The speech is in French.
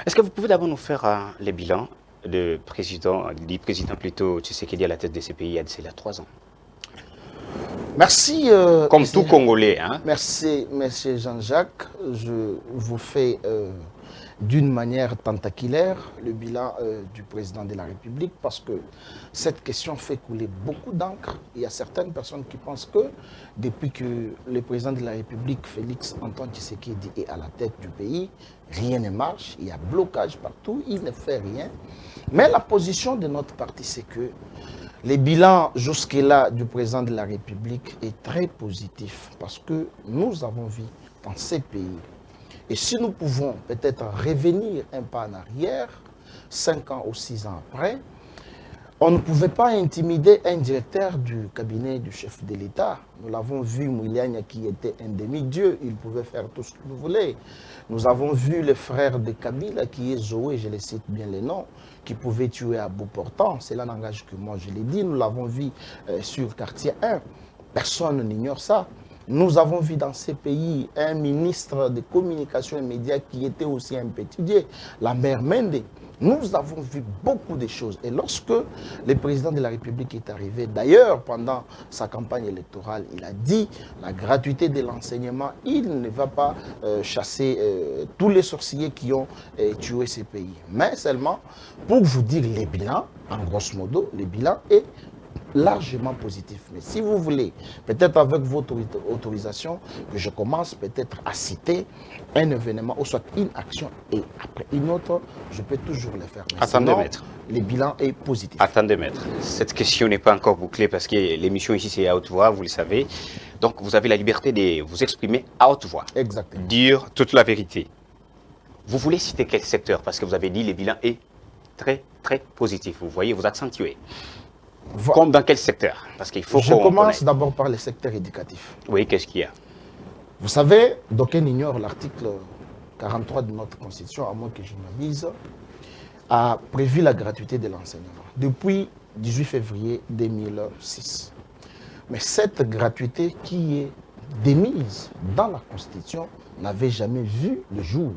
Est-ce que vous pouvez d'abord nous faire les bilans du président plutôt Tshisekedi à la tête de ces pays il y a 3 ans? Merci, Comme tout Congolais, hein? merci, monsieur Jean-Jacques. Je vous fais d'une manière tentaculaire le bilan du président de la République parce que cette question fait couler beaucoup d'encre. Il y a certaines personnes qui pensent que depuis que le président de la République, Félix Antoine Tshisekedi, est à la tête du pays, rien ne marche, il y a blocage partout, il ne fait rien. Mais la position de notre parti, c'est que le bilan jusque-là du président de la République est très positif parce que nous avons vu dans ces pays, et si nous pouvons peut-être revenir un pas en arrière, 5 ans ou 6 ans après, on ne pouvait pas intimider un directeur du cabinet du chef de l'État. Nous l'avons vu, Mouiliania, qui était un demi-dieu, il pouvait faire tout ce qu'il voulait. Nous avons vu le frère de Kabila, qui est Zoé, je le cite bien les noms, qui pouvait tuer à bout portant. Cela n'engage que moi, je l'ai dit. Nous l'avons vu sur Quartier 1. Personne n'ignore ça. Nous avons vu dans ces pays un ministre de communication et médias qui était aussi un petit dieu, la mère Mende. Nous avons vu beaucoup de choses. Et lorsque le président de la République est arrivé, d'ailleurs, pendant sa campagne électorale, il a dit la gratuité de l'enseignement, il ne va pas chasser tous les sorciers qui ont tué ces pays. Mais seulement, pour vous dire les bilans, en grosso modo, le bilan est largement positif. Mais si vous voulez, peut-être avec votre autorisation, que je commence peut-être à citer un événement, ou soit une action, et après une autre, je peux toujours le faire. Mais Attendez, sinon, maître. le bilan est positif. Attendez, maître. Cette question n'est pas encore bouclée parce que l'émission ici, c'est à haute voix, vous le savez. Donc, vous avez la liberté de vous exprimer à haute voix. Exactement. Dire toute la vérité. Vous voulez citer quel secteur? Parce que vous avez dit le bilan est très, très positif. Vous voyez, vous accentuez. Comme dans quel secteur? Parce qu'il faut Je commence d'abord par le secteur éducatif. Oui, qu'est-ce qu'il y a? Vous savez, d'aucuns ignorent l'article 43 de notre Constitution, à moins que je m'abuse, a prévu la gratuité de l'enseignement depuis 18 février 2006. Mais cette gratuité qui est démise dans la Constitution n'avait jamais vu le jour.